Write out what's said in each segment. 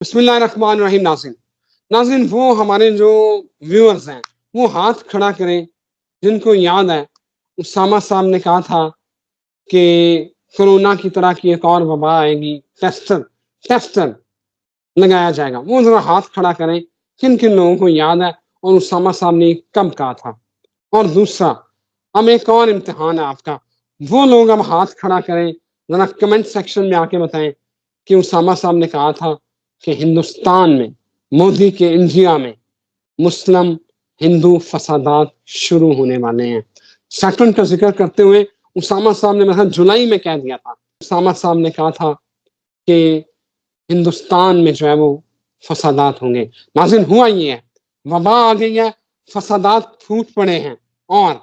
बिस्मिल्लाहिर्रहमानिर्रहीम। नाज़रीन नाज़रीन वो हमारे जो व्यूअर्स हैं वो हाथ खड़ा करें जिनको याद है उसामा साहब ने कहा था कि कोरोना की तरह की एक और वबा आएगी, टेस्टर टेस्टर लगाया जाएगा। वो जरा हाथ खड़ा करें किन किन लोगों को याद है और उसामा साहब ने कब कहा था। और दूसरा, अब एक और इम्तिहान है आपका, वो लोग अब हाथ खड़ा करें, जरा कमेंट सेक्शन में आके बताएं कि उसामा साहब ने कहा था कि हिंदुस्तान में, मोदी के इंडिया में मुस्लिम हिंदू फसादात शुरू होने वाले हैं। सैटर्न का जिक्र करते हुए उसामा साहब ने मतलब जुलाई में कह दिया था। उसामा साहब ने कहा था कि हिंदुस्तान में जो है वो फसादात होंगे। नाज़रीन हुआ ये है, वबा आ गई है, फसादात फूट पड़े हैं और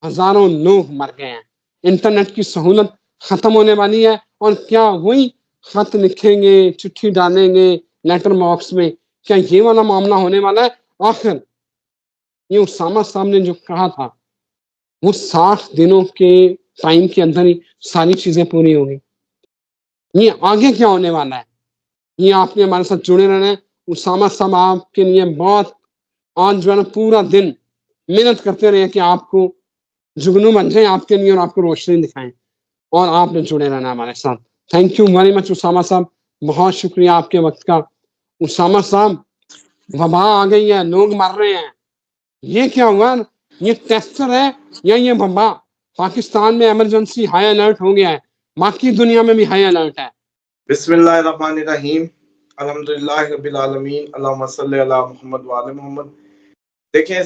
हजारों लोग मर गए हैं। इंटरनेट की सहूलत खत्म होने वाली है और क्या वही खत लिखेंगे, चिट्ठी डालेंगे लेटर बॉक्स में, क्या ये वाला मामला होने वाला है? आखिर ये उसामा साहब ने जो कहा था वो 60 दिनों के टाइम के अंदर ही सारी चीजें पूरी होंगी। ये आगे क्या होने वाला है, ये आपने हमारे साथ जुड़े रहना है। उसामा साहब आपके लिए बहुत आज जो है ना पूरा दिन मेहनत करते रहे कि आपको जुगनू बन जाए आपके लिए और आपको रोशनी दिखाएं, और आपने जुड़े रहना हमारे साथ। Thank you very much Usama साहब, बहुत शुक्रिया आपके वक्त का। उसामा साहब, वबा आ गई है, लोग मर रहे हैं, ये क्या हुआ? ये टेस्टर है या ये वबा? पाकिस्तान में इमरजेंसी हाई अलर्ट हो गया है, बाकी दुनिया में भी हाई अलर्ट है। बिस्मिल्लाहिर्रहमानिर्रहीम, अल्हम्दुलिल्लाहि रब्बिल आलमीन, अल्लाहुम्मा सल्ली अला मुहम्मद व आले मोहम्मद। देखें,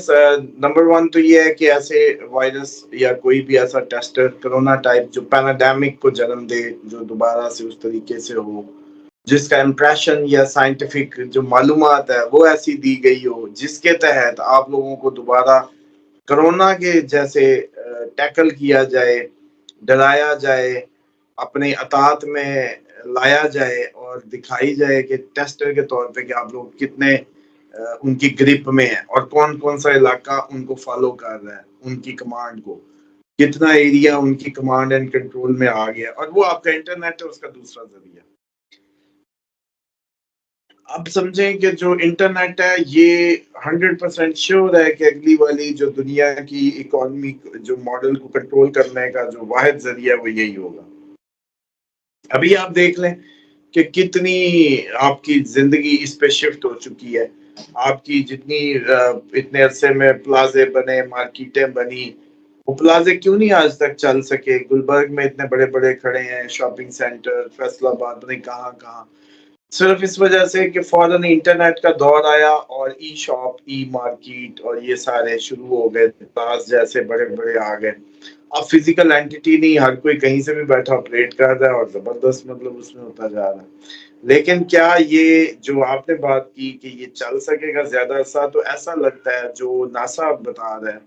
नंबर वन तो ये है कि ऐसे वायरस या कोई भी ऐसा टेस्टर कोरोना टाइप जो पैनाडेमिक को जन्म दे, जो दोबारा से उस तरीके से हो, जिसका इम्प्रेशन या साइंटिफिक जो मालूमात है वो ऐसी दी गई हो जिसके तहत आप लोगों को दोबारा कोरोना के जैसे टैकल किया जाए, डराया जाए, अपने अतात में लाया जाए और दिखाई जाए कि टेस्टर के तौर पे कि आप लोग कितने उनकी ग्रिप में है और कौन कौन सा इलाका उनको फॉलो कर रहा है, उनकी कमांड को, कितना एरिया उनकी कमांड एंड कंट्रोल में आ गया, और वो आपका इंटरनेट है उसका दूसरा जरिया। अब समझें कि जो इंटरनेट है ये 100% श्योर है कि अगली वाली जो दुनिया की इकोनॉमी जो मॉडल को कंट्रोल करने का जो वाहिद जरिया वो यही होगा। अभी आप देख लें कि कितनी आपकी जिंदगी इस पे शिफ्ट हो चुकी है। आपकी जितनी इतने अरसे में प्लाजे बने, मार्केटें बनी, वो प्लाजे क्यों नहीं आज तक चल सके? गुलबर्ग में इतने बड़े बड़े खड़े हैं शॉपिंग सेंटर, फैसलाबाद में कहाँ कहाँ, सिर्फ इस वजह से कि फौरन इंटरनेट का दौर आया और ई शॉप, ई मार्केट और ये सारे शुरू हो गए, प्लाज जैसे बड़े बड़े आ गए। अब फिजिकल एंटिटी नहीं, हर कोई कहीं से भी बैठा ऑपरेट कर रहा है और जबरदस्त मतलब उसमें होता जा रहा है। लेकिन क्या ये जो आपने बात की कि ये चल सकेगा ज्यादा अरसा, तो ऐसा लगता है जो नासा बता रहा है,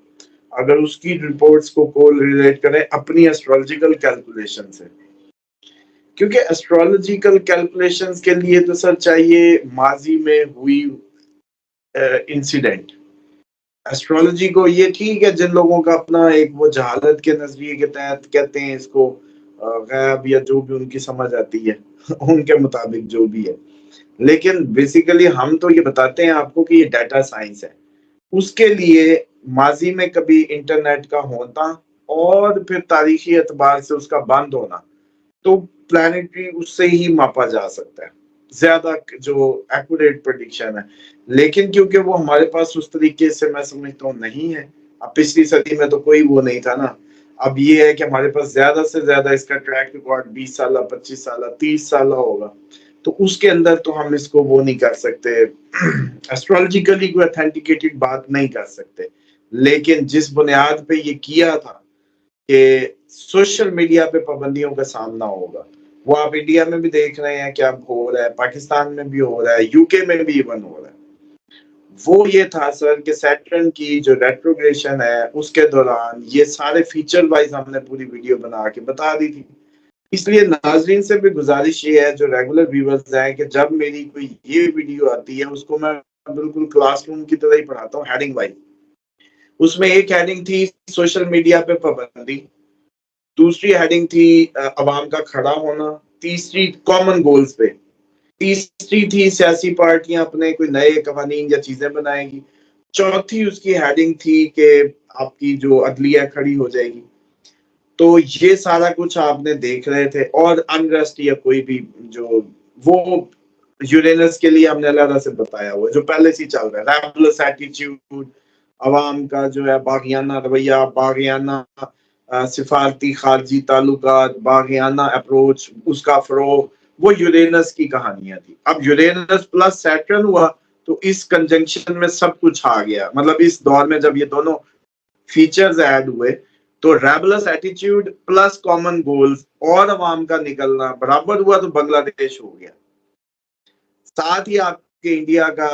अगर उसकी रिपोर्ट्स को कोरिलेट करें अपनी एस्ट्रोलॉजिकल कैलकुलेशन से, क्योंकि एस्ट्रोलॉजिकल कैलकुलेशंस के लिए तो सर चाहिए माजी में हुई इंसिडेंट। एस्ट्रोलॉजी को ये ठीक है, जिन लोगों का अपना एक वो जहालत के नजरिए के तहत कहते हैं इसको गैब या जो भी उनकी समझ आती है उनके मुताबिक जो भी है, लेकिन बेसिकली हम तो ये बताते हैं आपको कि ये डाटा साइंस है। उसके लिए माजी में कभी इंटरनेट का होना और फिर तारीखी एतबार से उसका बंद होना, तो प्लानिटरी उससे ही मापा जा सकता है, ज्यादा जो एक्यूरेट प्रेडिक्शन है। लेकिन क्योंकि वो हमारे पास उस तरीके से मैं समझता हूँ नहीं है, अब पिछली सदी में तो कोई वो नहीं था ना। अब ये है कि हमारे पास ज्यादा से ज्यादा इसका ट्रैक रिकॉर्ड 20 साल, 25 साल, 30 साल होगा, तो उसके अंदर तो हम इसको वो नहीं कर सकते, एस्ट्रोलॉजिकली कोई ऑथेंटिकेटेड बात नहीं कर सकते। लेकिन जिस बुनियाद पे ये किया था कि सोशल मीडिया पे पाबंदियों का सामना होगा, वो आप इंडिया में भी देख रहे हैं कि अब हो रहा है, पाकिस्तान में भी हो रहा है, यूके में भी इवन हो रहा है। वो ये था सर कि सैटर्न की जो रेट्रोग्रेशन है उसके दौरान ये सारे फीचर वाइज हमने पूरी वीडियो बना के बता दी थी। इसलिए नाजरीन से भी गुजारिश ये है जो रेगुलर व्यूअर्स हैं कि जब मेरी कोई ये वीडियो आती है उसको मैं बिल्कुल क्लासरूम की तरह ही पढ़ाता हूँ, हेडिंग वाइज। उसमें एक हेडिंग थी सोशल मीडिया पे पाबंदी, दूसरी हेडिंग थी अवाम का खड़ा होना, तीसरी कॉमन गोल्स पे, तीसरी थी सियासी पार्टियां अपने कोई नए कवानीन या चीजें बनाएगी। चौथी उसकी हेडिंग थी कि आपकी जो अदलिया खड़ी हो जाएगी। तो ये सारा कुछ आपने देख रहे थे, और अनरेस्ट या कोई भी जो वो यूरेनस के लिए हमने अल्लाह से बताया हुआ जो पहले से ही चल रहा है, रेबलस एटीट्यूड, अवाम का जो है बागियाना रवैया, बागियाना सिफारती खारजी ताल्लुकात, बागियाना अप्रोच, उसका फरोग, वो यूरेनस की कहानियां थी। अब यूरेनस प्लस सैटर्न हुआ तो इस कंजंक्शन में सब कुछ आ गया। मतलब इस दौर में जब ये दोनों फीचर्स ऐड हुए तो रेबलस एटीट्यूड प्लस कॉमन गोल्स और अवाम का निकलना बराबर हुआ तो बांग्लादेश हो गया। साथ ही आपके इंडिया का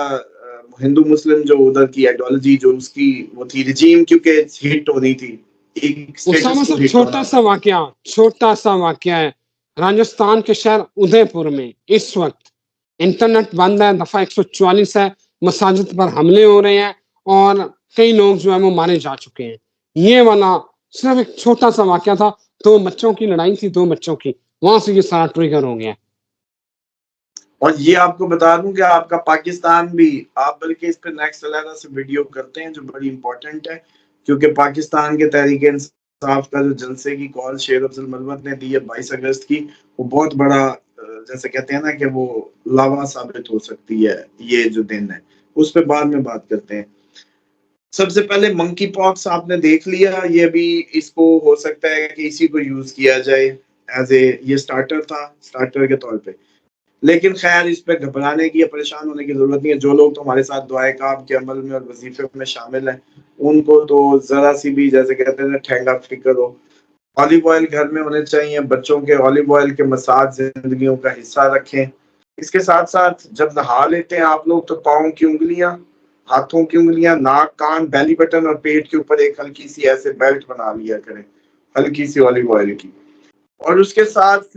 हिंदू मुस्लिम जो उधर की आइडियोलॉजी जो उसकी वो थी रिजीम, क्योंकि हिट होनी थी, एक उसामा स्टेटस को साहब, हिट होना था। छोटा सा वाकया है। राजस्थान के शहर उदयपुर में इस वक्त इंटरनेट बंद है, दफा 144 है, मसाजिद पर हमले हो रहे हैं और कई लोग जो है वो मारे जा चुके हैं। ये वाला सिर्फ एक छोटा सा वाकया था, 2 बच्चों की लड़ाई थी, 2 बच्चों की, वहां से ये सारा ट्रिगर हो गया। और ये आपको बता दूं कि आपका पाकिस्तान भी, आप बल्कि इस पे नेक्स्ट अलहदा से वीडियो करते हैं जो बड़ी इंपॉर्टेंट है, क्योंकि पाकिस्तान के तहरीक इंसाफ का जो जलसे की कॉल शेर अफजल मलवत ने दी है 22 अगस्त की, वो बहुत बड़ा जैसे कहते हैं ना कि वो लावा साबित हो सकती है। ये जो दिन है उस पर बाद में बात करते हैं। सबसे पहले मंकी पॉक्स आपने देख लिया, ये भी इसको हो सकता है कि इसी को यूज किया जाए एज ए, ये स्टार्टर था, स्टार्टर के तौर पे। लेकिन खैर इस पे घबराने की या परेशान होने की जरूरत नहीं है। जो लोग तो हमारे साथ दुआए काब के अमल में और वजीफे में शामिल हैं उनको तो जरा सी भी जैसे कहते हैं ठेंगा फिक्र हो, ऑलिव ऑयल घर में होने चाहिए। बच्चों के ऑलिव ऑयल के मसाज जिंदगियों का हिस्सा रखें। इसके साथ साथ जब नहा लेते हैं आप लोग तो पाँव की उंगलियां, हाथों की उंगलियां, नाक, कान, बेली बटन और पेट के ऊपर एक हल्की सी ऐसे बेल्ट बना लिया करें, हल्की सी ऑलिव ऑयल की। और उसके साथ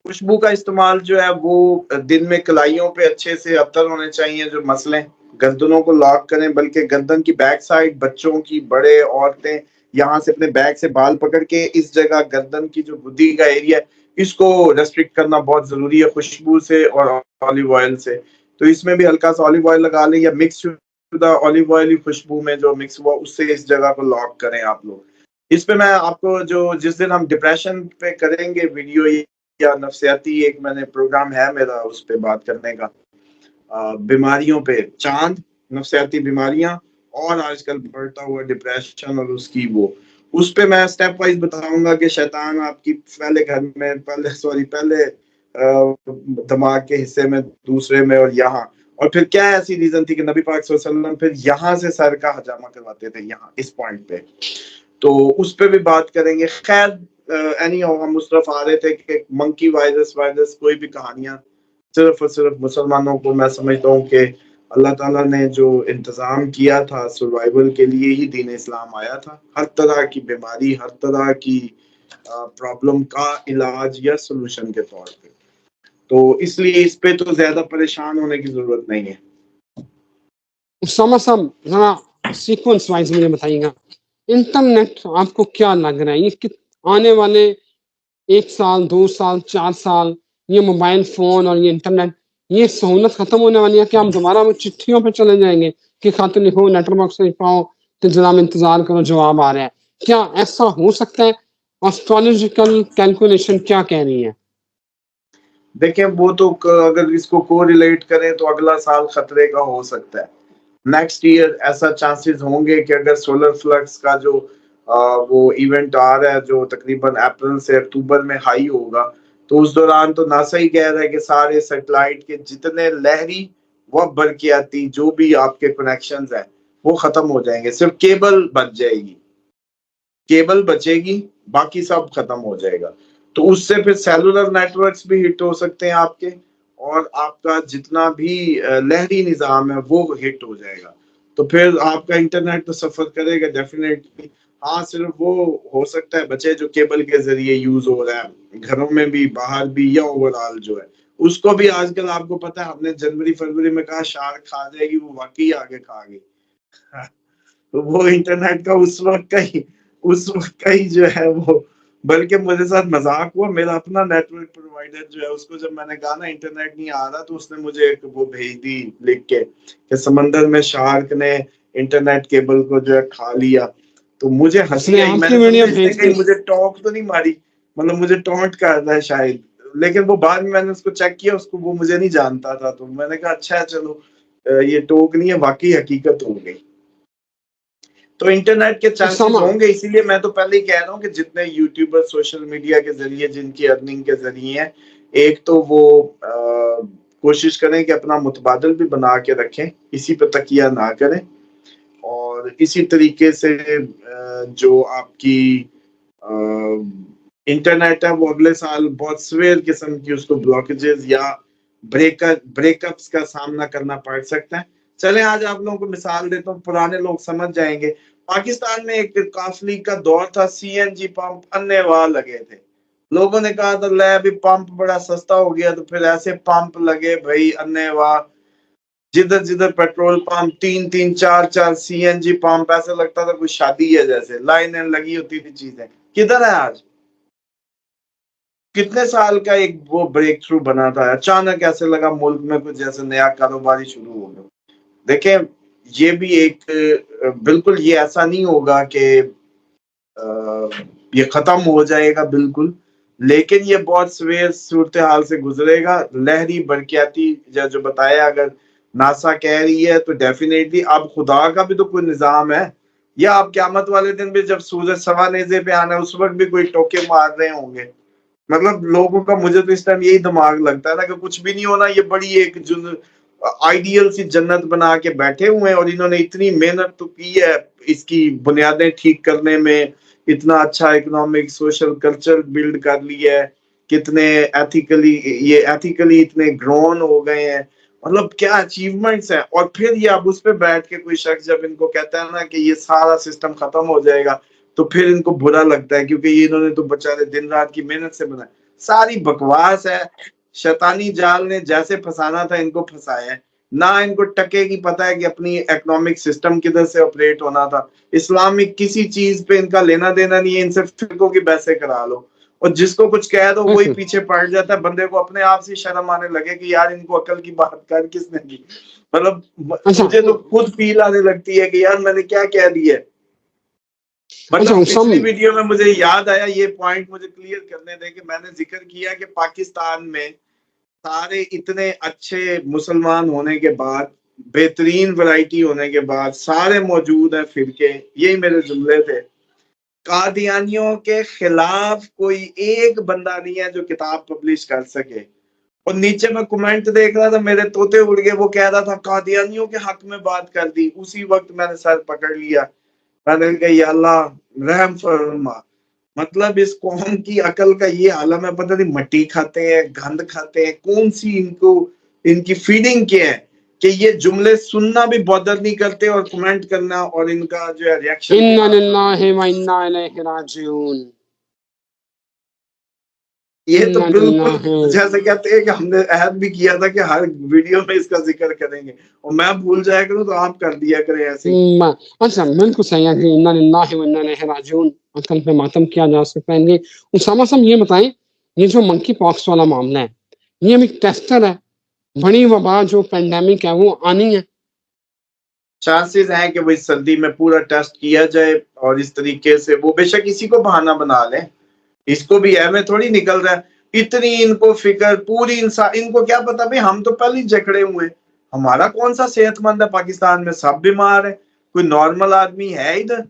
खुशबू का इस्तेमाल जो है वो दिन में कलाइयों पे अच्छे से अतर होने चाहिए जो मसलें, गर्दनों को लॉक करें, बल्कि गर्दन की बैक साइड, बच्चों की, बड़े, औरतें, यहाँ से अपने बैक से बाल पकड़ के इस जगह गर्दन की जो गुद्दी का एरिया है इसको रेस्ट्रिक्ट करना बहुत जरूरी है खुशबू से और ऑलिव ऑयल से। तो इसमें भी हल्का सा ऑलिव ऑयल लगा लें या मिक्स शुदा ऑलिव ऑयल खुशबू में जो मिक्स हुआ उससे इस जगह को लॉक करें आप लोग। इस पे मैं आपको जो जिस दिन हम डिप्रेशन पे करेंगे वीडियो या नफ्सियाती एक मैंने प्रोग्राम है मेरा उस पे बात करने का, बीमारियों पे चांद, नफ्सियाती बीमारियां और आजकल बढ़ता हुआ डिप्रेशन और उसकी वो, उस पे मैं स्टेप वाइज बताऊंगा कि शैतान आपकी पहले घर में, पहले दिमाग के हिस्से में, दूसरे में और यहाँ, और फिर क्या ऐसी रीजन थी कि नबी पाक सल्लल्लाहु अलैहि वसल्लम फिर यहाँ से सर का हजामा करवाते थे, यहाँ इस पॉइंट पे। तो उस पे भी बात करेंगे। खैर एनी हम उस तरफ आ रहे थे कि मंकी वायरस कोई भी कहानियां सिर्फ और सिर्फ मुसलमानों को, मैं समझता हूँ कि अल्लाह ताला ने जो इंतजाम किया था सर्वाइवल के लिए ही दीन इस्लाम आया था। हर तरह की बीमारी, हर तरह की प्रॉब्लम का इलाज या सोल्यूशन के तौर पे, तो इसलिए इस पे तो ज्यादा परेशान होने की जरूरत नहीं है। उसामा साहब, जरा सीक्वेंस वाइज मुझे बताइएगा, इंटरनेट आपको क्या लग रहा है, ये आने वाले 1 साल, 2 साल, 4 साल, ये मोबाइल फोन और ये इंटरनेट, ये सहूलत खत्म होने वाली है कि हम दोबारा वो चिट्ठियों पे चले जाएंगे कि खाते लिखो, लेटर बॉक्स में पाओ, तो जनाब इंतजार करो, जवाब आ रहा है? क्या ऐसा हो सकता है? एस्ट्रोलॉजिकल कैलकुलेशन क्या कह रही है? देखें वो तो अगर इसको को रिलेट करें तो अगला साल खतरे का हो सकता है। नेक्स्ट ईयर ऐसा चांसेस होंगे कि अगर सोलर फ्लक्स का जो वो इवेंट आ रहा है जो तकरीबन अप्रैल से अक्टूबर में हाई होगा, तो उस दौरान तो नासा ही कह रहा है कि सारे सैटेलाइट के जितने लहरी व बरकियाती जो भी आपके कनेक्शंस हैं वो खत्म हो जाएंगे, सिर्फ केबल बच जाएगी, केबल बचेगी, बाकी सब खत्म हो जाएगा। तो उससे फिर सेलुलर नेटवर्क्स भी हिट हो सकते हैं आपके, और आपका जितना भी लहरी निजाम है वो हिट हो जाएगा। तो फिर आपका इंटरनेट तो सफर करेगा डेफिनेटली। हाँ, सिर्फ वो हो सकता है बचे जो केबल के जरिए यूज हो रहा है घरों में भी, बाहर भी, या ओवरऑल जो है उसको भी आजकल आपको पता है, हमने जनवरी फरवरी में कहा शार्क खा जाएगी, वो वाकई आगे खा गई। तो वो इंटरनेट का उस वक्त का ही जो है वो बल्कि मेरे साथ मजाक हुआ। मेरा अपना नेटवर्क प्रोवाइडर जो है उसको जब मैंने कहा ना इंटरनेट नहीं आ रहा, तो उसने मुझे एक वो भेज दी लिख के कि समंदर में शार्क ने इंटरनेट केबल को जो है खा लिया। तो मुझे हंसी उसने आई, आपकी मैंने वीडियो समझा इसने भेज कहीं दी। मुझे टॉक तो नहीं मारी, मतलब मुझे टॉन्ट कर रहा है शायद। लेकिन वो बाद में मैंने उसको चेक किया, उसको वो मुझे नहीं जानता था, तो मैंने कहा अच्छा है चलो ये टोक नहीं है, वाकई हकीकत हो गई। तो इंटरनेट के चांसेस उसामा, होंगे, इसीलिए मैं तो पहले ही कह रहा हूँ कि जितने यूट्यूबर सोशल मीडिया के जरिए जिनकी अर्निंग के जरिए हैं, एक तो वो कोशिश करें कि अपना मुतबादल भी बना के रखें, इसी पे तकिया ना करें। और इसी तरीके से जो आपकी इंटरनेट है वो अगले साल बहुत स्वेयर किस्म की उसको ब्लॉकेजेस या ब्रेकअप्स का सामना करना पड़ सकता है। चलें आज आप लोगों को मिसाल देता हूँ, पुराने लोग समझ जाएंगे। पाकिस्तान में एक काफली का दौर था, सीएनजी पंप अन्नेवाह लगे थे। लोगों ने कहा था ले अभी पंप बड़ा सस्ता हो गया, तो फिर ऐसे पंप लगे भाई अन्नेवाह, जिधर जिधर पेट्रोल पंप, तीन तीन चार चार सीएनजी पंप, ऐसे लगता था कोई शादी है, जैसे लाइनें लगी होती थी। चीजें किधर है आज? कितने साल का एक वो ब्रेक थ्रू बना था, अचानक ऐसे लगा मुल्क में कुछ जैसे नया कारोबारी शुरू हो गया। देखें ये भी एक बिल्कुल ये ऐसा नहीं होगा कि ये खत्म हो जाएगा बिल्कुल, लेकिन ये बहुत सवेर सूरत हाल से गुजरेगा। लहरी बरकियाती जो बताया, अगर नासा कह रही है तो डेफिनेटली अब खुदा का भी तो कोई निजाम है, या अब क्यामत वाले दिन भी जब सूरज सवा नेजे पे आना है उस वक्त भी कोई टोके मार रहे होंगे। मतलब लोगों का, मुझे तो इस टाइम यही दिमाग लगता है ना कि कुछ भी नहीं होना, ये बड़ी एक जो आइडियल सी जन्नत बना के बैठे हुए हैं, और इन्होंने इतनी मेहनत तो की है इसकी बुनियादें ठीक करने में, इतना अच्छा इकोनॉमिक सोशल कल्चर बिल्ड कर लिया है, कितने एथिकली, ये एथिकली इतने ग्रोन हो गए हैं, मतलब क्या अचीवमेंट्स हैं। और फिर ये अब उस पे बैठ के कोई शख्स जब इनको कहता है ना कि ये सारा सिस्टम खत्म हो जाएगा, तो फिर इनको बुरा लगता है, क्योंकि ये इन्होंने तो बेचारे दिन रात की मेहनत से बनाया। सारी बकवास है, शैतानी जाल ने जैसे फंसाना था इनको फंसाया है। ना इनको टके की पता है कि अपनी इकोनॉमिक सिस्टम किधर से ऑपरेट होना था। इस्लामिक किसी चीज पे इनका लेना देना नहीं है, इनसे फिरकों की बहसें करा लो, और जिसको कुछ कह दो वही बिल्कुल। पीछे पड़ जाता है। बंदे को अपने आप से शर्म आने लगे कि यार इनको अकल की बात कर किसने दी। मतलब अच्छा मुझे तो खुद फील आने लगती है कि यार मैंने क्या कह दिया है। अच्छा मतलब उसामा, पिछली वीडियो में मुझे याद आया, ये पॉइंट मुझे क्लियर करने दें कि मैंने जिक्र किया कि पाकिस्तान में सारे इतने अच्छे मुसलमान होने के बाद, बेहतरीन वैरायटी होने के बाद, सारे मौजूद हैं फिरके, यही मेरे जुमले थे। कादियानियों के खिलाफ कोई एक बंदा नहीं है जो किताब पब्लिश कर सके। और नीचे मैं कमेंट देख रहा था, मेरे तोते उड़ गए, वो कह रहा था कादियानियों के हक में बात कर दी। उसी वक्त मैंने सर पकड़ लिया, मैंने कहा या अल्लाह रहम फरमा। मतलब इस कौम की अकल का ये आलम है, पता नहीं मट्टी खाते हैं, गंद खाते हैं, कौन सी इनको, इनकी फीडिंग क्या है कि ये जुमले सुनना भी बॉदर नहीं करते, और कमेंट करना और इनका जो है रिएक्शन इन्ना देना लिल्लाहि व इन्ना इलैहि राजिऊन। ये तो इन्ना बिल्कुल लिल्लाहि। जैसे कहते हैं कि हमने अहद भी किया था कि हर वीडियो में इसका जिक्र करेंगे, और मैं भूल जाया करूं तो आप कर दिया करें ऐसे ही। अच्छा बिल्कुल सही है कि इन्ना लिल्लाहि व इन्ना इलैहि राजिऊन, अकल पे मातम किया जा सकता है इनके। उसामा साहब ये बताएं, ये जो मंकी पॉक्स वाला मामला है, ये अभी टेस्टर है, बड़ी वबा जो पेंडेमिक है वो आनी है। चांसेस हैं कि भाई सर्दी में पूरा टेस्ट किया जाए, और इस तरीके से वो बेशक इसी को बहाना बना लें, इसको भी है में थोड़ी निकल रहा है। इतनी इनको फिक्र पूरी इंसान, इनको क्या पता भाई हम तो पहले ही जकड़े हुए हैं। हमारा कौन सा सेहतमंद है, पाकिस्तान में सब बीमार है, कोई नॉर्मल आदमी है इधर?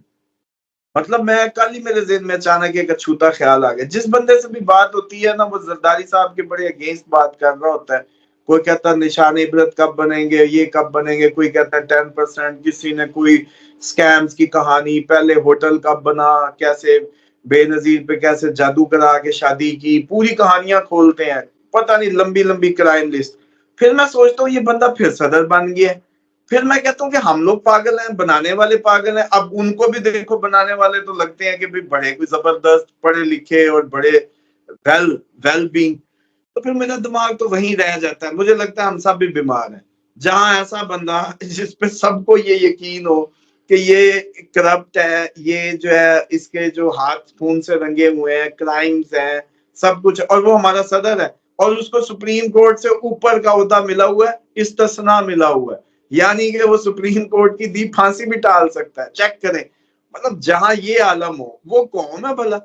मतलब मैं कल ही मेरे जेहन में अचानक एक अछूता ख्याल आ गया, जिस बंदे से भी बात होती है ना वो जरदारी साहब के बड़े अगेंस्ट बात कर रहा होता है। कोई कहता है निशान इबरत कब बनेंगे, ये कब बनेंगे, कोई कहता है 10%, किसी ने कोई स्कैम्स की कहानी, पहले होटल कब बना, कैसे बेनजीर पे कैसे जादू करा के शादी की, पूरी कहानियां खोलते हैं, पता नहीं लंबी लंबी क्राइम लिस्ट। फिर मैं सोचता हूँ ये बंदा फिर सदर बन गया है। फिर मैं कहता हूँ कि हम लोग पागल हैं, बनाने वाले पागल हैं। अब उनको भी देखो, बनाने वाले तो लगते हैं कि भाई बड़े कोई जबरदस्त पढ़े लिखे और बड़े वेल वेल बीइंग। तो फिर मेरा दिमाग तो वहीं रह जाता है, मुझे लगता है हम सब भी बीमार हैं। जहां ऐसा बंदा जिसपे सबको ये यकीन हो कि ये करप्ट है, ये जो है इसके जो हाथ खून से रंगे हुए हैं, क्राइम्स हैं, सब कुछ, और वो हमारा सदर है और उसको सुप्रीम कोर्ट से ऊपर का ओहदा मिला हुआ है, इस्तिस्ना मिला हुआ है, यानी कि वो सुप्रीम कोर्ट की दी फांसी भी टाल सकता है। चेक करें, मतलब जहां ये आलम हो, वो कौन है भला?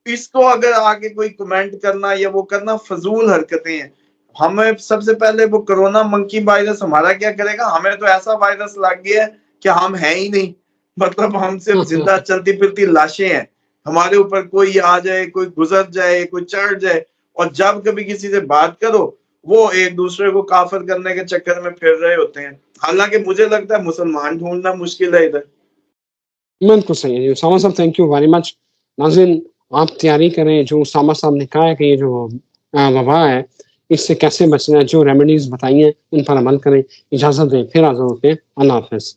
इसको अगर आगे कोई कमेंट करना या वो करना, फजूल हरकतें हैं। हमें सबसे पहले वो कोरोना मंकी वायरस हमारा क्या करेगा? हमें तो ऐसा वायरस लग गया है कि हम हैं ही नहीं, मतलब हम सिर्फ जिंदा चलती फिरती लाशें हैं। हमारे ऊपर कोई आ जाए, कोई गुजर जाए, कोई चढ़ जाए, और जब कभी किसी से बात करो, वो एक दूसरे को काफिर करने के चक्कर में फिर रहे होते हैं। हालांकि मुझे लगता है मुसलमान ढूंढना मुश्किल है इधर। बिल्कुल सही है जी उसामा साहब, थैंक यू वेरी मच। नाज़रीन, आप तैयारी करें, जो उसामा साहब ने कहा है कि ये जो वबा है, इससे कैसे बचना है, जो रेमेडीज बताई हैं उन पर अमल करें। इजाज़त दें, फिर हाज़िर होते हैं। अल्लाह हाफ़िज़।